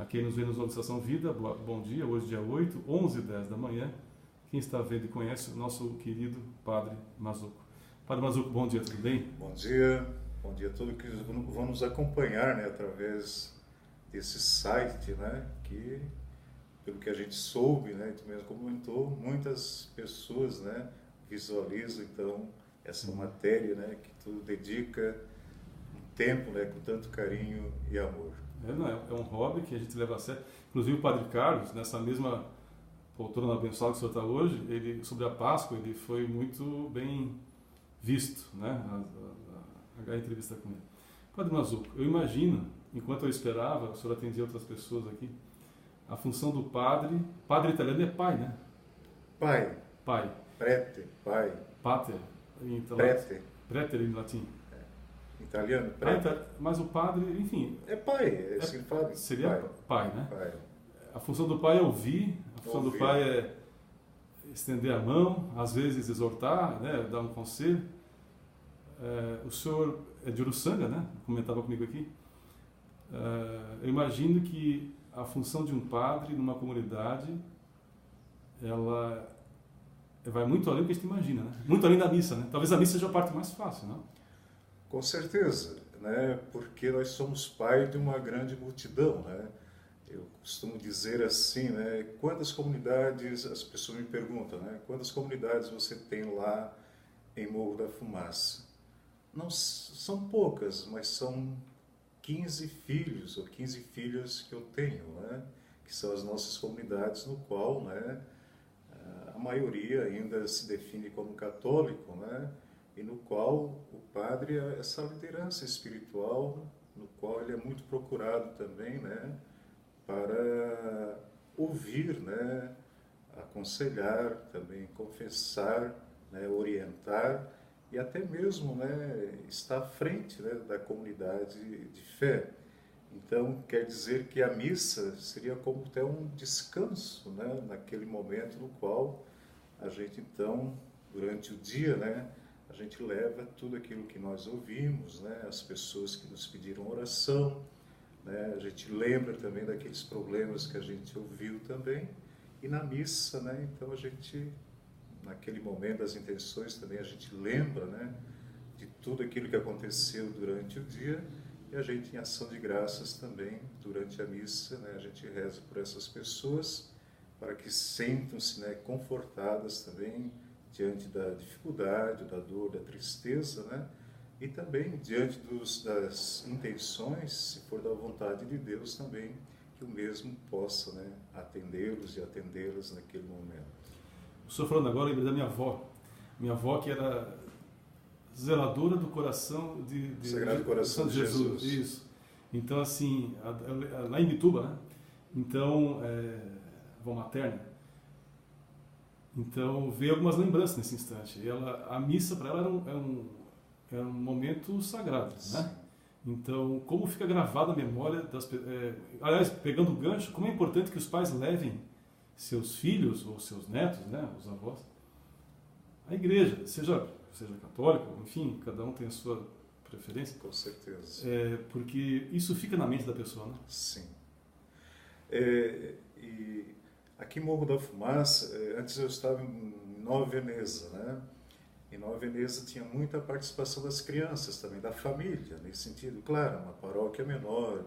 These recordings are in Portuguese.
A quem nos vê nos Estação Vida, bom dia. Hoje, dia 8, 11h10 da manhã. Quem está vendo e conhece o nosso querido Padre Mazzuco. Padre Mazzuco, bom dia, tudo bem? Bom dia a todos que vão nos acompanhar, né, através desse site, né, que, pelo que a gente soube, né, tu mesmo comentou, muitas pessoas, né, visualizam, então, essa matéria, né, que tu dedica um tempo, né, com tanto carinho e amor. É um hobby que a gente leva a sério. Inclusive o Padre Carlos, nessa mesma poltrona abençoada que o senhor está hoje, ele, sobre a Páscoa, ele foi muito bem visto, né, a entrevista com ele. Padre Mazzuco, eu imagino, enquanto eu esperava, o senhor atendia outras pessoas aqui, a função do padre italiano é pai, né? Pai. Prete, pai. Pater. Então, Prete. Preter em latim. Italiano, prete. Mas o padre, enfim... É pai, assim fala. Seria pai, né? Pai. A função do pai é ouvir, a função do pai é estender a mão, às vezes exortar, né? Dar um conselho. O senhor é de Uruçanga, né? Comentava comigo aqui. Eu imagino que a função de um padre numa comunidade, ela vai muito além do que a gente imagina, né? Muito além da missa, né? Talvez a missa seja a parte mais fácil, não? Com certeza, né? Porque nós somos pai de uma grande multidão, né? Eu costumo dizer assim, né? Quantas comunidades, as pessoas me perguntam, né? Quantas comunidades você tem lá em Morro da Fumaça? Não são poucas, mas são 15 filhos ou 15 filhas que eu tenho, né? Que são as nossas comunidades, no qual, né, a maioria ainda se define como católico, né? E no qual o padre é essa liderança espiritual, no qual ele é muito procurado também, né? Para ouvir, né? Aconselhar, também confessar, né? Orientar e até mesmo, né, estar à frente, né, da comunidade de fé. Então, quer dizer que a missa seria como até um descanso, né, naquele momento no qual a gente, então, durante o dia, né, a gente leva tudo aquilo que nós ouvimos, né, as pessoas que nos pediram oração, né, a gente lembra também daqueles problemas que a gente ouviu também, e na missa, né, então a gente... naquele momento das intenções também a gente lembra, né, de tudo aquilo que aconteceu durante o dia e a gente em ação de graças também durante a missa, né, a gente reza por essas pessoas para que sintam-se, né, confortadas também diante da dificuldade, da dor, da tristeza, né, e também diante das intenções, se for da vontade de Deus também, que o mesmo possa, né, atendê-los e atendê-las naquele momento. O senhor falando agora, eu lembrei da minha avó. Minha avó que era zeladora do coração de Sagrado Coração de Jesus. Isso. Então, assim, lá em Mituba, né? Então, avó materna. Então, veio algumas lembranças nesse instante. A missa para ela era um momento sagrado, né? Então, como fica gravada a memória das pessoas... aliás, pegando o gancho, como é importante que os pais levem seus filhos ou seus netos, né, os avós, a igreja, seja católico, enfim, cada um tem a sua preferência. Com certeza. Porque isso fica na mente da pessoa, né? Sim. E aqui em Morro da Fumaça, antes eu estava em Nova Veneza, né? Em Nova Veneza tinha muita participação das crianças também, da família, nesse sentido. Claro, uma paróquia menor,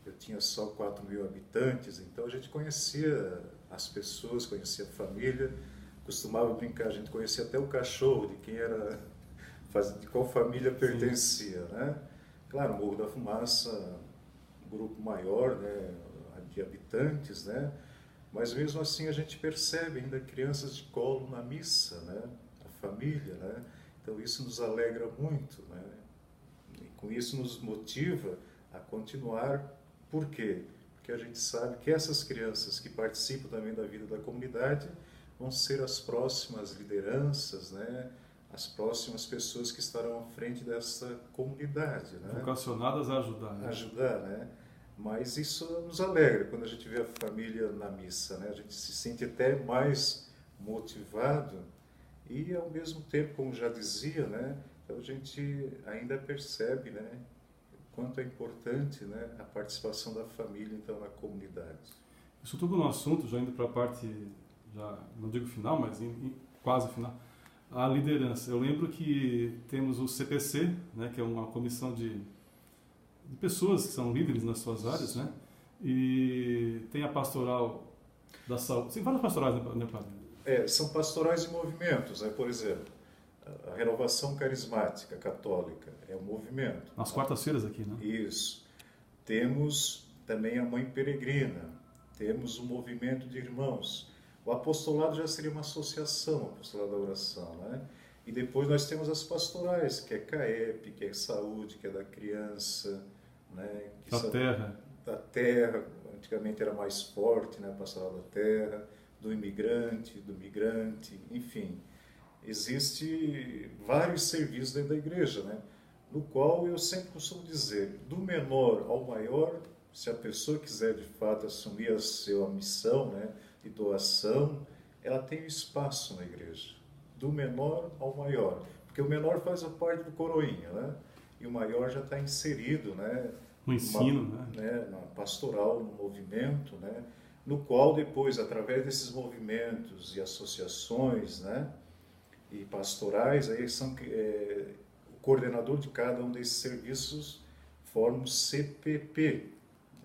eu tinha só 4.000 habitantes, então a gente conhecia as pessoas, conhecia a família, costumava brincar, a gente conhecia até o cachorro, de quem era, de qual família pertencia, né? Claro, Morro da Fumaça, um grupo maior, né, de habitantes, né? Mas mesmo assim a gente percebe ainda crianças de colo na missa, né? A família, né? Então isso nos alegra muito, né? E com isso nos motiva a continuar. Por quê? Porque a gente sabe que essas crianças que participam também da vida da comunidade vão ser as próximas lideranças, né? As próximas pessoas que estarão à frente dessa comunidade, né? Vocacionadas a ajudar, né? Ajudar, né? Mas isso nos alegra quando a gente vê a família na missa, né? A gente se sente até mais motivado e, ao mesmo tempo, como já dizia, né? Então a gente ainda percebe, né? quanto é importante, né, a participação da família, então, na comunidade. Isso tudo no assunto, já indo para a parte, já não digo final, mas quase final, a liderança. Eu lembro que temos o CPC, né, que é uma comissão de pessoas que são líderes nas suas áreas, né, e tem a pastoral da saúde. Tem várias pastorais, né, padre? São pastorais e movimentos, né? Por exemplo, a Renovação Carismática Católica é um movimento. Nas quartas-feiras aqui, né? Isso. Temos também a Mãe Peregrina, temos o movimento de irmãos. O apostolado já seria uma associação, o apostolado da oração, né? E depois nós temos as pastorais, que é CAEP, que é saúde, que é da criança, né? Da terra, antigamente era mais forte, né? A pastoral da terra, do migrante, enfim. Existem vários serviços dentro da igreja, né? No qual eu sempre costumo dizer, do menor ao maior, se a pessoa quiser de fato assumir a sua missão, né, de doação, ela tem espaço na igreja, do menor ao maior, porque o menor faz a parte do coroinha, né, e o maior já está inserido, né, no ensino, na pastoral, no movimento, né, no qual depois, através desses movimentos e associações, né, e pastorais, aí são o coordenador de cada um desses serviços forma o CPP,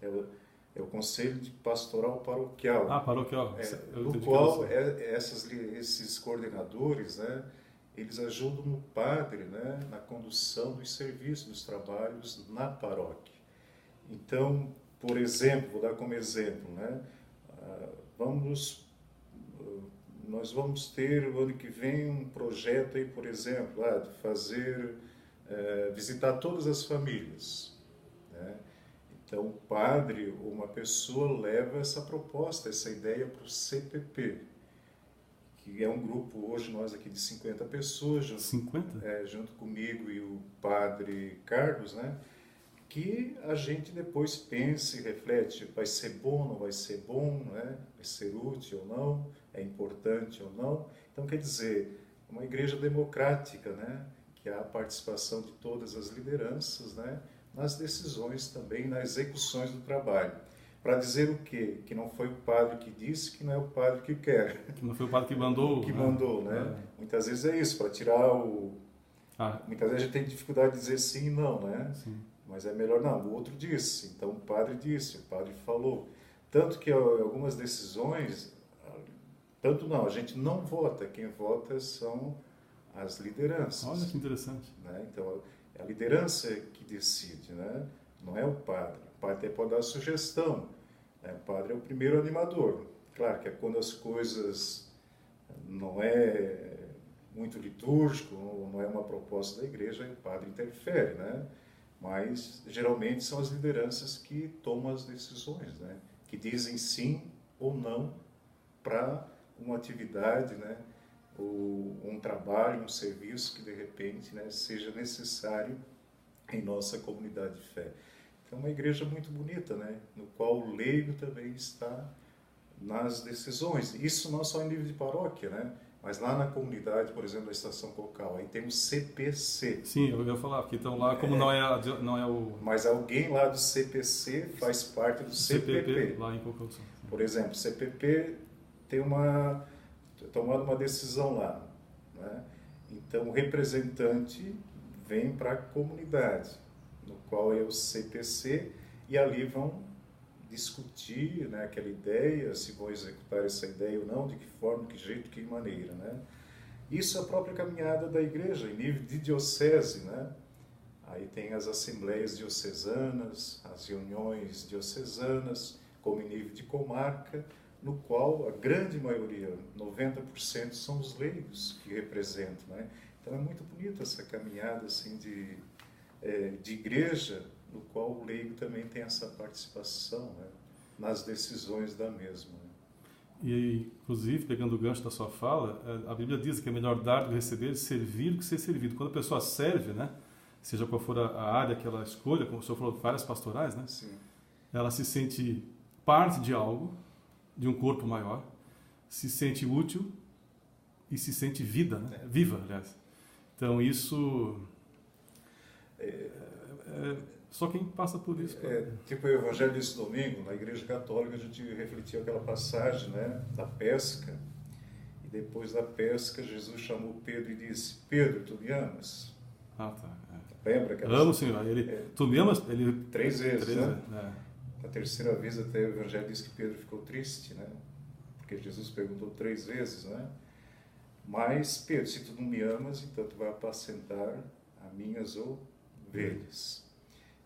é o Conselho de Pastoral Paroquial. Paroquial. No qual esses coordenadores, né, eles ajudam o padre, né, na condução dos serviços, dos trabalhos na paróquia. Então, por exemplo, vou dar como exemplo, né, nós vamos ter o ano que vem um projeto aí, por exemplo, de fazer, visitar todas as famílias, né? Então, o padre ou uma pessoa leva essa proposta, essa ideia para o CPP, que é um grupo, hoje nós aqui de 50 pessoas, junto comigo e o padre Carlos, né? Que a gente depois pense e reflete, vai ser bom, não vai ser bom, né? Vai ser útil ou não, é importante ou não. Então, quer dizer, uma igreja democrática, né? Que há a participação de todas as lideranças, né? Nas decisões também, nas execuções do trabalho. Para dizer o quê? Que não foi o padre que disse, que não é o padre que quer. Que não foi o padre que mandou. Que mandou, né? Muitas vezes é isso, para tirar o... Muitas vezes a gente tem dificuldade de dizer sim e não, né? Sim. Mas é melhor não, o outro disse, então o padre disse, o padre falou. Tanto que algumas decisões, a gente não vota, quem vota são as lideranças. Olha que interessante. Né? Então, é a liderança que decide, né? Não é o padre. O padre até pode dar sugestão, né? O padre é o primeiro animador. Claro que é quando as coisas não é muito litúrgico, não é uma proposta da igreja, aí o padre interfere, né? Mas geralmente são as lideranças que tomam as decisões, né? Que dizem sim ou não para uma atividade, né? Ou um trabalho, um serviço que de repente, né, seja necessário em nossa comunidade de fé. Então, é uma igreja muito bonita, né? No qual o leigo também está nas decisões. Isso não só em nível de paróquia, né? Mas lá na comunidade, por exemplo, da Estação Cocal, aí tem o CPC. Sim, eu ia falar, porque então lá, como não é o... Mas alguém lá do CPC faz parte do CPP. Lá em Cocal. Por exemplo, o CPP tem tomado uma decisão lá, né? Então, o representante vem para a comunidade, no qual é o CPC, e ali vão discutir, né, aquela ideia, se vão executar essa ideia ou não, de que forma, de que jeito, de que maneira, né? Isso é a própria caminhada da igreja, em nível de diocese, né? Aí tem as assembleias diocesanas, as reuniões diocesanas, como em nível de comarca, no qual a grande maioria, 90%, são os leigos que representam, né? Então é muito bonita essa caminhada assim, de igreja, no qual o leigo também tem essa participação, né, nas decisões da mesma. Né? E, inclusive, pegando o gancho da sua fala, a Bíblia diz que é melhor dar do que receber, servir do que ser servido. Quando a pessoa serve, né, seja qual for a área que ela escolha, como o senhor falou, várias pastorais, né, Sim. Ela se sente parte de algo, de um corpo maior, se sente útil e se sente vida, né? Viva, aliás. Então, isso Só quem passa por isso. Tipo o Evangelho desse domingo, na Igreja Católica, a gente refletiu aquela passagem, né, da pesca. E depois da pesca, Jesus chamou Pedro e disse: Pedro, tu me amas? Ah, tá. Lembra aquela... Amo, Senhor. Tu me amas? Ele... 3 vezes, né? É. A terceira vez até o Evangelho diz que Pedro ficou triste, né? Porque Jesus perguntou 3 vezes, né? Mas, Pedro, se tu não me amas, então tu vai apacentar as minhas ovelhas.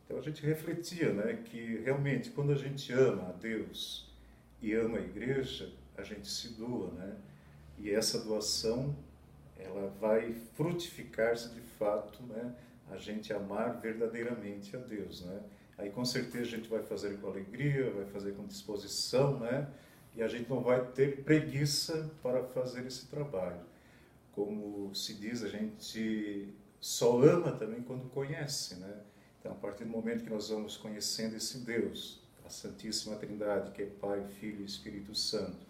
Então a gente refletia, né, que realmente quando a gente ama a Deus e ama a igreja, a gente se doa, né? E essa doação, ela vai frutificar-se de fato, né? A gente amar verdadeiramente a Deus, né? Aí com certeza a gente vai fazer com alegria, vai fazer com disposição, né? E a gente não vai ter preguiça para fazer esse trabalho. Como se diz, a gente só ama também quando conhece, né? Então, a partir do momento que nós vamos conhecendo esse Deus, a Santíssima Trindade, que é Pai, Filho e Espírito Santo,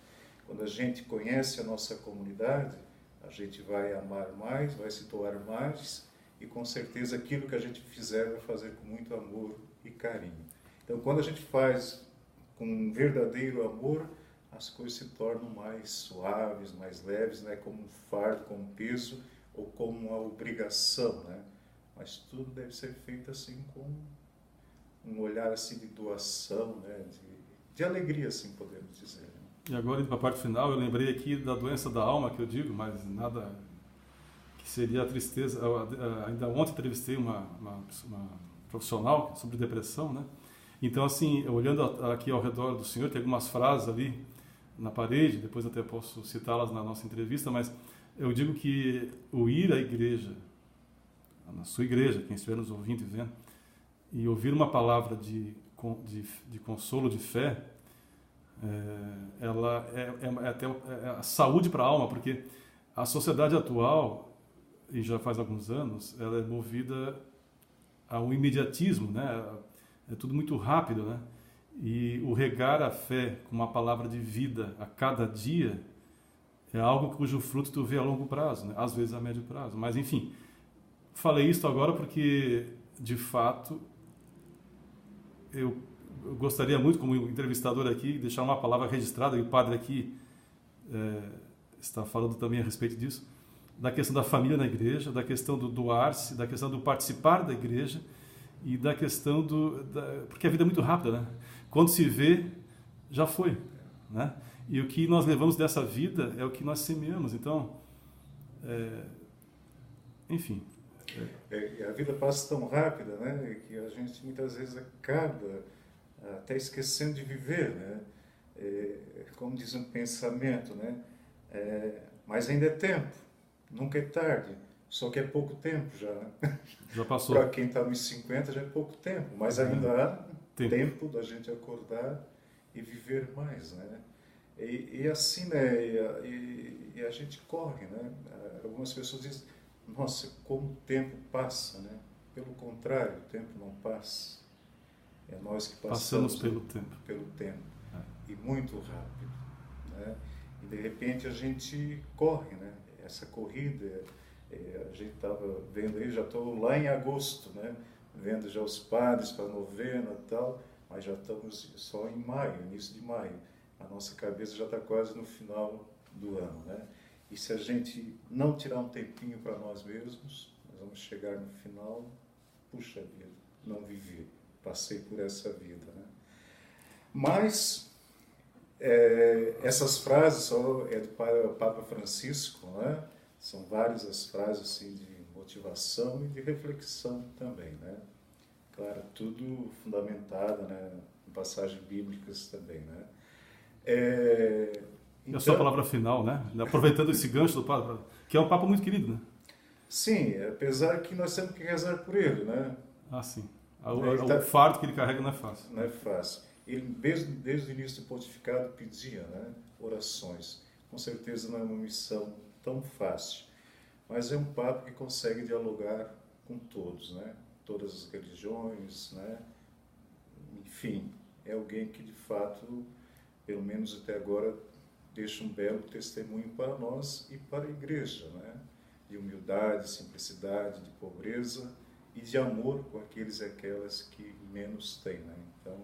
quando a gente conhece a nossa comunidade, a gente vai amar mais, vai se doar mais, e com certeza aquilo que a gente fizer vai fazer com muito amor e carinho. Então, quando a gente faz com um verdadeiro amor, as coisas se tornam mais suaves, mais leves, né? Como um fardo, como um peso, ou como uma obrigação, né? Mas tudo deve ser feito assim com um olhar assim de doação, né? De alegria, assim podemos dizer. Né? E agora, indo para a parte final, eu lembrei aqui da doença da alma que eu digo, mas nada que seria a tristeza. Ainda ontem entrevistei uma profissional sobre depressão, né? Então, assim, olhando aqui ao redor do senhor, tem algumas frases ali na parede, depois até posso citá-las na nossa entrevista, mas eu digo que o ir à igreja, na sua igreja, quem estiver nos ouvindo e vendo, e ouvir uma palavra de consolo, de fé, ela é até a saúde para a alma, porque a sociedade atual, e já faz alguns anos, ela é movida ao imediatismo, né? É tudo muito rápido, né? E o regar a fé com uma palavra de vida a cada dia é algo cujo fruto tu vê a longo prazo, né? Às vezes a médio prazo. Mas, enfim, falei isso agora porque, de fato, eu gostaria muito, como entrevistador aqui, deixar uma palavra registrada, e o padre aqui está falando também a respeito disso, da questão da família na igreja, da questão do doar-se, da questão do participar da igreja e da questão porque a vida é muito rápida, né? Quando se vê, já foi, né? E o que nós levamos dessa vida é o que nós semeamos. Então, enfim. A vida passa tão rápida, né? Que a gente muitas vezes acaba até esquecendo de viver, né? Como diz um pensamento, né? Mas ainda é tempo, nunca é tarde. Só que é pouco tempo já. Já passou. Para quem está nos 50 já é pouco tempo, mas ainda há tempo da gente acordar e viver mais, né? E assim, né? E a gente corre, né? Algumas pessoas dizem: nossa, como o tempo passa, né? Pelo contrário, o tempo não passa. É nós que passamos pelo tempo. Pelo tempo. E muito rápido, né? E de repente a gente corre, né? Essa corrida, a gente estava vendo aí, já estou lá em agosto, né? Vendo já os padres para a novena e tal, mas já estamos só em maio, início de maio. A nossa cabeça já está quase no final do ano, né? E se a gente não tirar um tempinho para nós mesmos, nós vamos chegar no final, puxa vida, não vivi, passei por essa vida, né? Mas essas frases só é do Papa Francisco, né? São várias as frases assim, de motivação e de reflexão também, né? Claro, tudo fundamentado, né, em passagens bíblicas também, né? E a sua palavra final, né? Aproveitando esse gancho do Papa, que é um Papa muito querido, né? Sim, apesar que nós temos que rezar por ele, né? Ah, sim. O fardo que ele carrega não é fácil. Não é fácil. Ele, desde o início do pontificado, pedia, né, orações. Com certeza não é uma missão tão fácil, mas é um Papa que consegue dialogar com todos, né? Todas as religiões, né? Enfim, é alguém que de fato, pelo menos até agora, deixa um belo testemunho para nós e para a igreja, né? De humildade, simplicidade, de pobreza e de amor com aqueles e aquelas que menos têm, né? Então,